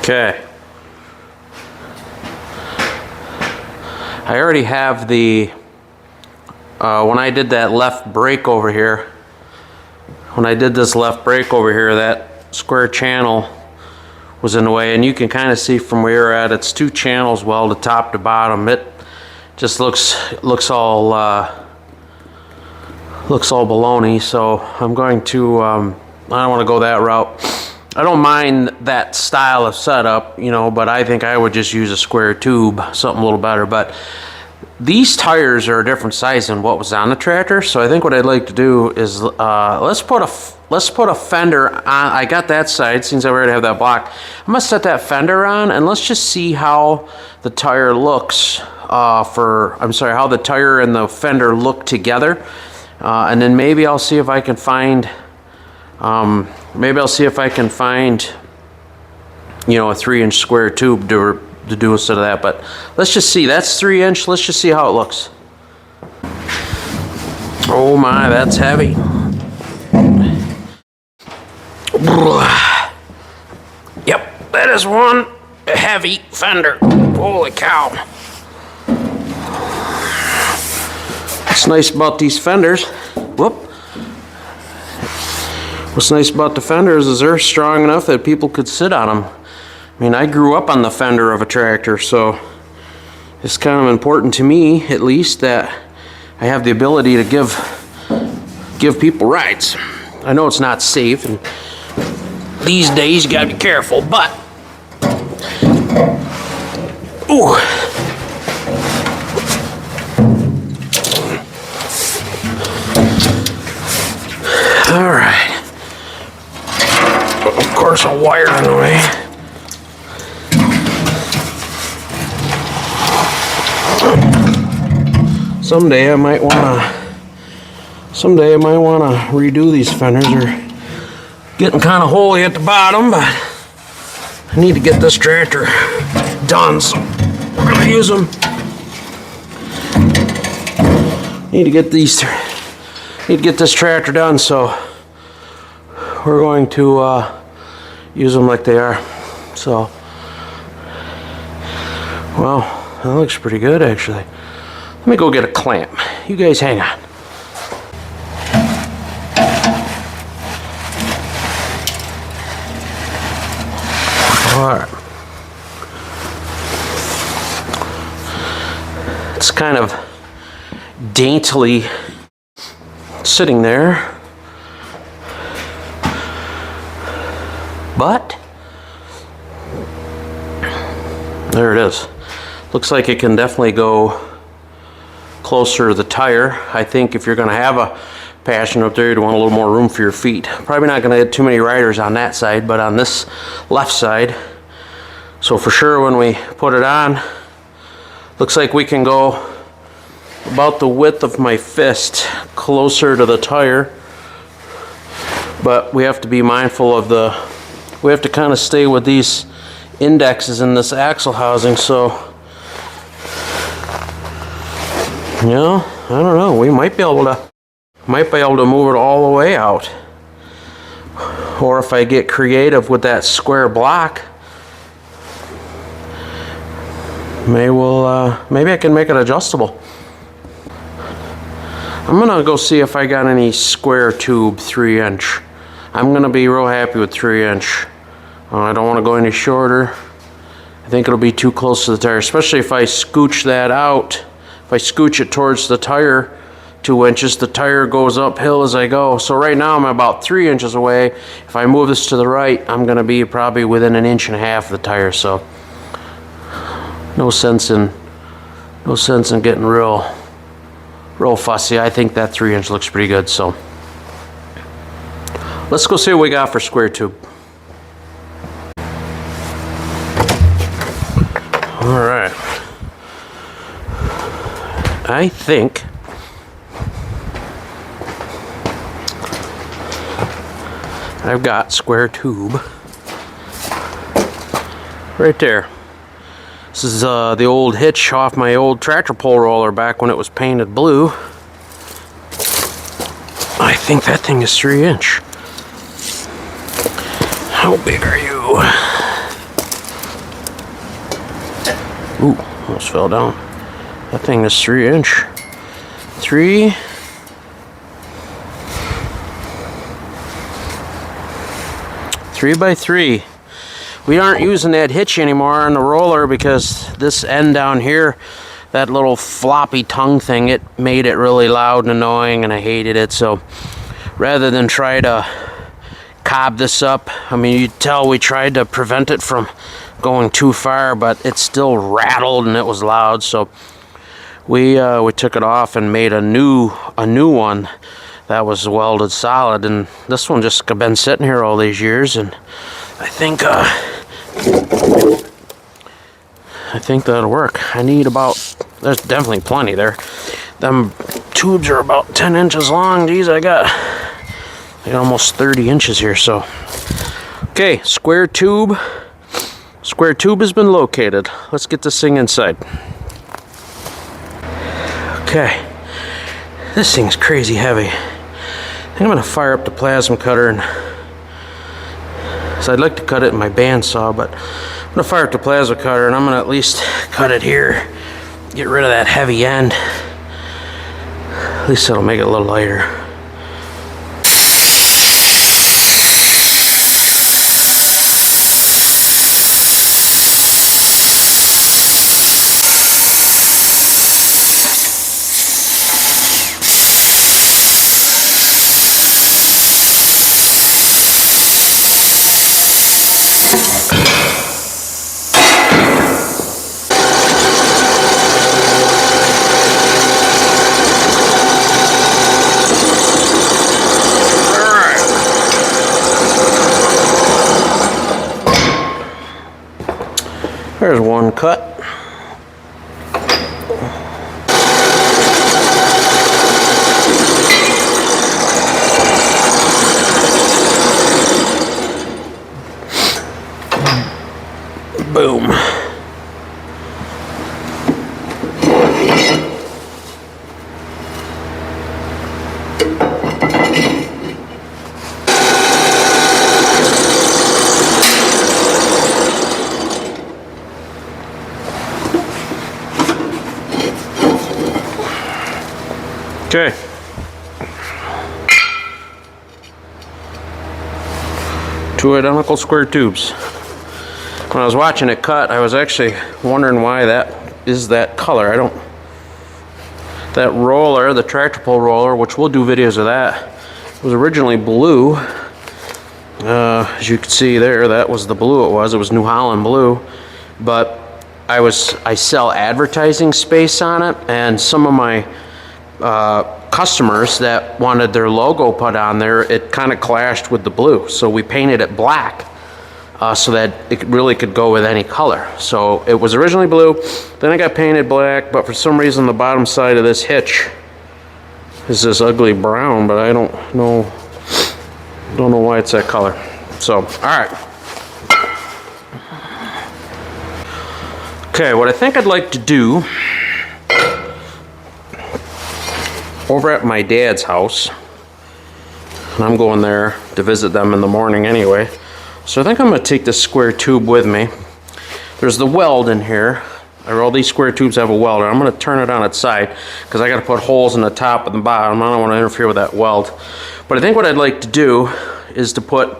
Okay. I already have the, when I did that left brake over here, that square channel was in the way, and you can kind of see from where you're at, it's 2 channels welded top to bottom. It just looks all baloney, so I'm going to, I don't want to go that route. I don't mind that style of setup, you know, but I think I would just use a square tube, something a little better. But these tires are a different size than what was on the tractor, so I think what I'd like to do is let's put a fender on. I got that side since I already have that block. I'm gonna set that fender on, and let's just see how the tire looks how the tire and the fender look together, and then maybe I'll see if I can find. You know, a 3-inch square tube to do instead of that. But let's just see. That's 3-inch. Let's just see how it looks. Oh my, that's heavy. Yep, that is one heavy fender. Holy cow. What's nice about these fenders, what's nice about the fenders is they're strong enough that people could sit on them. I mean, I grew up on the fender of a tractor, so it's kind of important to me, at least, that I have the ability to give people rides. I know it's not safe, and these days you gotta be careful, but ooh. All right. Of course, a wire in the way. Someday I might wanna redo these fenders. They're getting kind of holy at the bottom, but I need to get this tractor done, so we're gonna use them. Need to get this tractor done, so we're going to use them like they are. So, well, that looks pretty good actually. Let me go get a clamp. You guys hang on. All right. It's kind of daintily sitting there, but there it is. Looks like it can definitely go closer to the tire. I think if you're going to have a passion up there, you'd want a little more room for your feet. Probably not going to get too many riders on that side, but on this left side. So for sure when we put it on, looks like we can go about the width of my fist closer to the tire, but we have to be mindful of we have to kind of stay with these indexes in this axle housing, so you know, I don't know, we might be able to move it all the way out, or if I get creative with that square block, maybe I can make it adjustable. I'm gonna go see if I got any square tube 3-inch. I'm gonna be real happy with 3-inch. I don't want to go any shorter. I think it'll be too close to the tire, especially if I scooch that out. If I scooch it towards the tire 2 inches, the tire goes uphill as I go. So right now I'm about 3 inches away. If I move this to the right, I'm gonna be probably within 1.5 inches of the tire. So no sense in getting real fussy. I think that 3-inch looks pretty good. So let's go see what we got for square tube. All right. I think I've got square tube right there. This is the old hitch off my old tractor pull roller back when it was painted blue. I think that thing is 3-inch. How big are you? Ooh, almost fell down. That thing is 3-inch. 3 by 3. We aren't using that hitch anymore on the roller because this end down here, that little floppy tongue thing, it made it really loud and annoying, and I hated it. So rather than try to cob this up, I mean, you tell we tried to prevent it from going too far, but it still rattled and it was loud. So we took it off and made a new one that was welded solid, and this one just been sitting here all these years, and I think that'll work. I need about, there's definitely plenty there. Them tubes are about 10 inches long. Geez, I got almost 30 inches here. So okay, square tube has been located. Let's get this thing inside. Okay, this thing's crazy heavy. I think I'm gonna fire up the plasma cutter, and so I'd like to cut it in my bandsaw, but I'm gonna fire up the plasma cutter and I'm gonna at least cut it here, get rid of that heavy end. At least it'll make it a little lighter. There's one cut. Boom. Okay. Two identical square tubes. When I was watching it cut, I was actually wondering why that is that color. That roller, the tractor pull roller, which we'll do videos of that, was originally blue. As you can see there, that was the blue it was. It was New Holland blue. But I sell advertising space on it, and some of my customers that wanted their logo put on there, it kind of clashed with the blue, so we painted it black so that it really could go with any color. So it was originally blue, then it got painted black, but for some reason the bottom side of this hitch is this ugly brown, but I don't know why it's that color. So all right, okay, what I think I'd like to do over at my dad's house, and I'm going there to visit them in the morning anyway, so I think I'm going to take this square tube with me. There's the weld in here. All these square tubes have a welder. I'm going to turn it on its side because I got to put holes in the top and the bottom. I don't want to interfere with that weld. But I think what I'd like to do is to put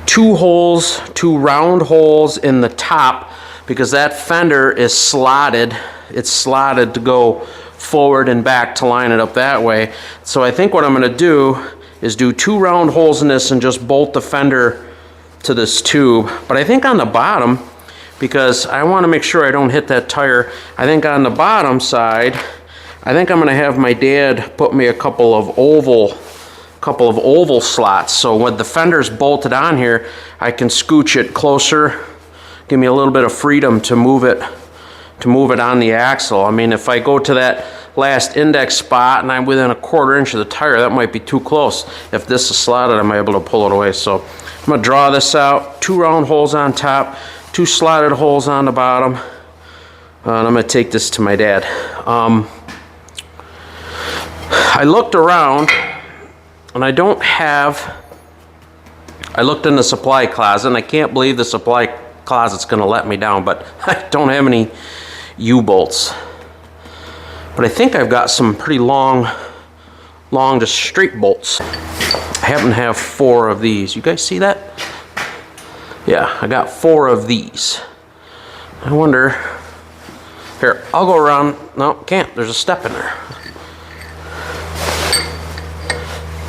two round holes in the top, because that fender is slotted. It's slotted to go forward and back to line it up that way. So I think what I'm going to do is do two round holes in this and just bolt the fender to this tube. But I think on the bottom, because I want to make sure I don't hit that tire, I think on the bottom side, I think I'm going to have my dad put me a couple of oval slots, so when the fender's bolted on here, I can scooch it closer, give me a little bit of freedom to move it on the axle. I mean, if I go to that last index spot and I'm within a 1/4 inch of the tire, that might be too close. If this is slotted, I'm able to pull it away. So I'm going to draw this out, two round holes on top, two slotted holes on the bottom, and I'm going to take this to my dad. I looked around, and I looked in the supply closet, and I can't believe the supply closet's gonna let me down, but I don't have any U-bolts. But I think I've got some pretty long just straight bolts. I happen to have 4 of these. You guys see that? Yeah, I got 4 of these. I wonder, here, I'll go around. No, can't, there's a step in there.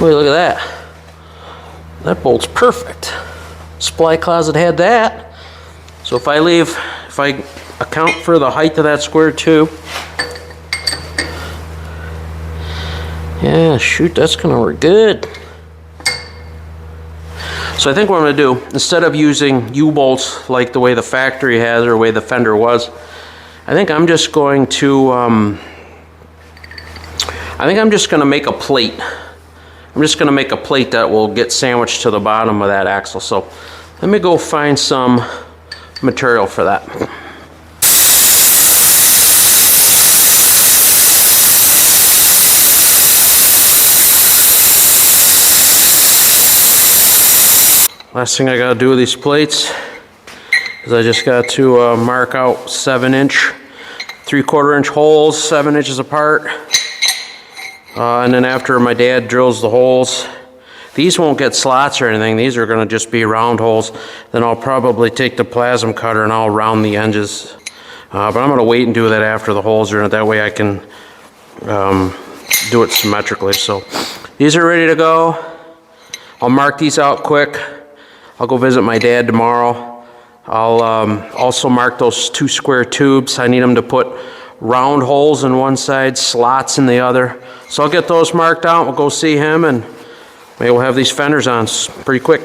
Wait, look at that. That bolt's perfect. Supply closet had that. So if I account for the height of that square tube, yeah, shoot, that's gonna work good. So I think what I'm gonna do, instead of using U-bolts like the way the factory has or the way the Fender was, I think I'm just going to, make a plate. I'm just gonna make a plate that will get sandwiched to the bottom of that axle. So let me go find some material for that. Last thing I gotta do with these plates is I just got to mark out 7-inch, 3/4 inch holes, 7 inches apart. And then after my dad drills the holes, these won't get slots or anything. These are gonna just be round holes. Then I'll probably take the plasma cutter and I'll round the edges. But I'm gonna wait and do that after the holes are in it. That way I can do it symmetrically. So these are ready to go. I'll mark these out quick. I'll go visit my dad tomorrow. I'll also mark those 2 square tubes. I need them to put round holes in one side, slots in the other. So I'll get those marked out. We'll go see him and maybe we'll have these fenders on pretty quick.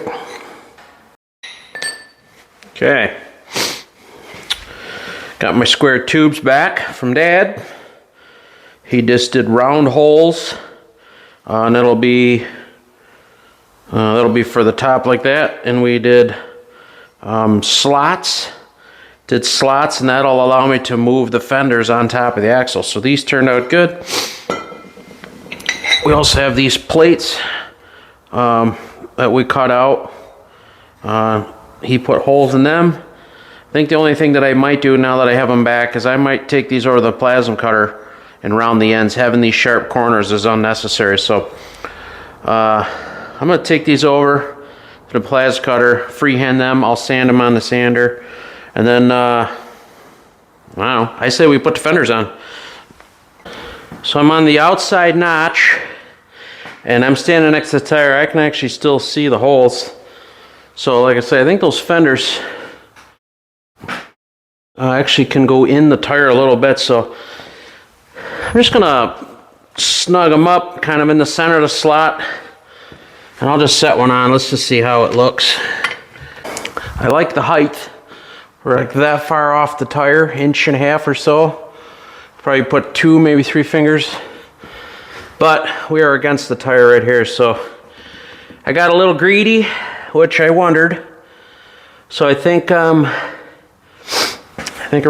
Okay. Got my square tubes back from Dad. He just did round holes, and that'll be for the top like that. And we did slots. Did slots, and that'll allow me to move the fenders on top of the axle. So these turned out good. We also have these plates that we cut out. He put holes in them. I think the only thing that I might do now that I have them back is I might take these over the plasma cutter and round the ends. Having these sharp corners is unnecessary. So I'm going to take these over to the plasma cutter, freehand them. I'll sand them on the sander. And then, I don't know, I say we put the fenders on. So I'm on the outside notch, and I'm standing next to the tire. I can actually still see the holes. So like I say, I think those fenders actually can go in the tire a little bit. So I'm just gonna snug them up kind of in the center of the slot, and I'll just set one on. Let's just see how it looks. I like the height. We're like that far off the tire, 1.5 inches or so. Probably put 2, maybe 3 fingers. But we are against the tire right here, so I got a little greedy, which I wondered. So I think we're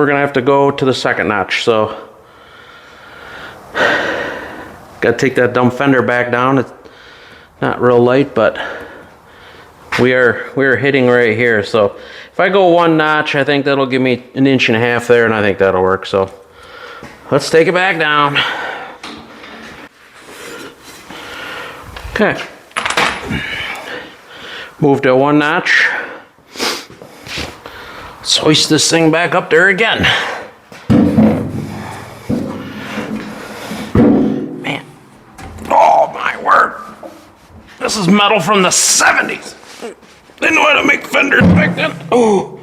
gonna have to go to the second notch. So gotta take that dumb fender back down. It's not real light, but we are hitting right here. So if I go 1 notch, I think that'll give me 1.5 inches there, and I think that'll work. So let's take it back down. Okay. Move to 1 notch. Let's hoist this thing back up there again. Man. Oh my word. This is metal from the 70s. They know how to make fenders back then. Oh.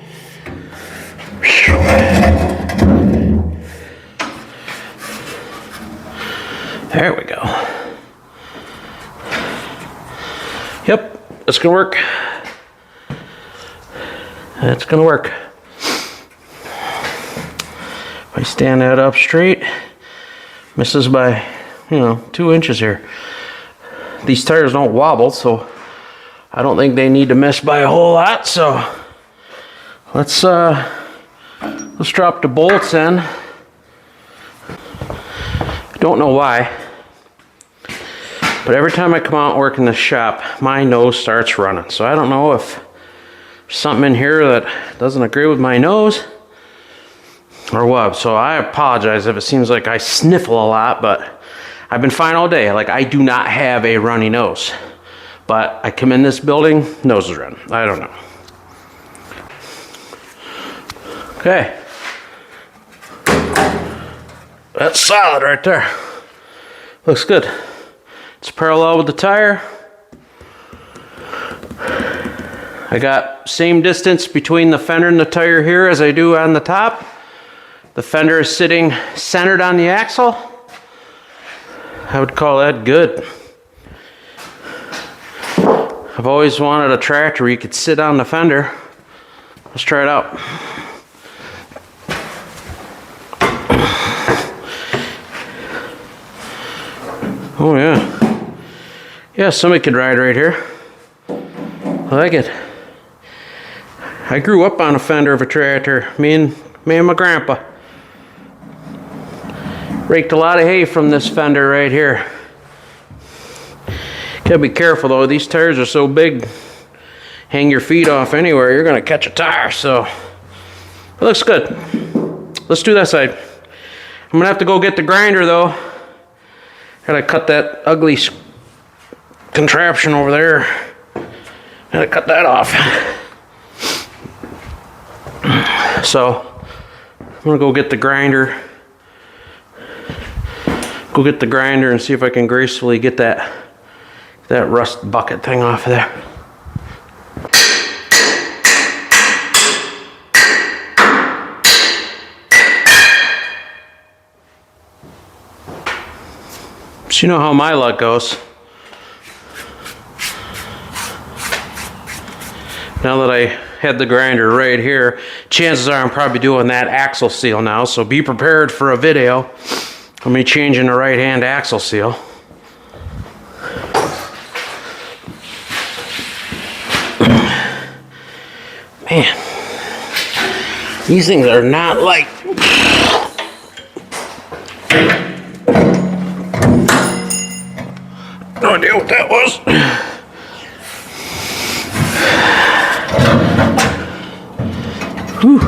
There we go. Yep, that's gonna work. That's gonna work. If I stand that up straight, misses by, 2 inches here. These tires don't wobble, so I don't think they need to miss by a whole lot. So let's drop the bolts in. I don't know why, but every time I come out and work in the shop, my nose starts running. So I don't know if there's something in here that doesn't agree with my nose or what. So I apologize if it seems like I sniffle a lot, but I've been fine all day. Like, I do not have a runny nose, but I come in this building, nose is running. I don't know. Okay. That's solid right there. Looks good. It's parallel with the tire. I got same distance between the fender and the tire here as I do on the top. The fender is sitting centered on the axle. I would call that good. I've always wanted a tractor where you could sit on the fender. Let's try it out. Oh yeah. Yeah, somebody could ride right here. I like it. I grew up on a fender of a tractor. Me and my grandpa. Raked a lot of hay from this fender right here. Gotta be careful though, these tires are so big. Hang your feet off anywhere, you're gonna catch a tire, so. It looks good. Let's do that side. I'm gonna have to go get the grinder though. Gotta cut that ugly contraption over there. Gotta cut that off. So, I'm gonna go get the grinder. Go get the grinder and see if I can gracefully get that rust bucket thing off of there. So you know how my luck goes. Now that I had the grinder right here, chances are I'm probably doing that axle seal now, so be prepared for a video of me changing the right hand axle seal. Man, these things are not light. No idea what that was. Whew.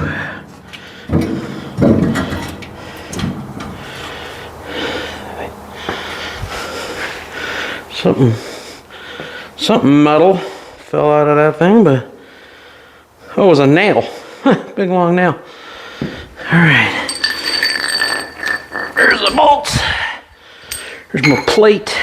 Something metal fell out of that thing, but oh, it was a nail. Big long nail. Alright. There's the bolts. There's my plate.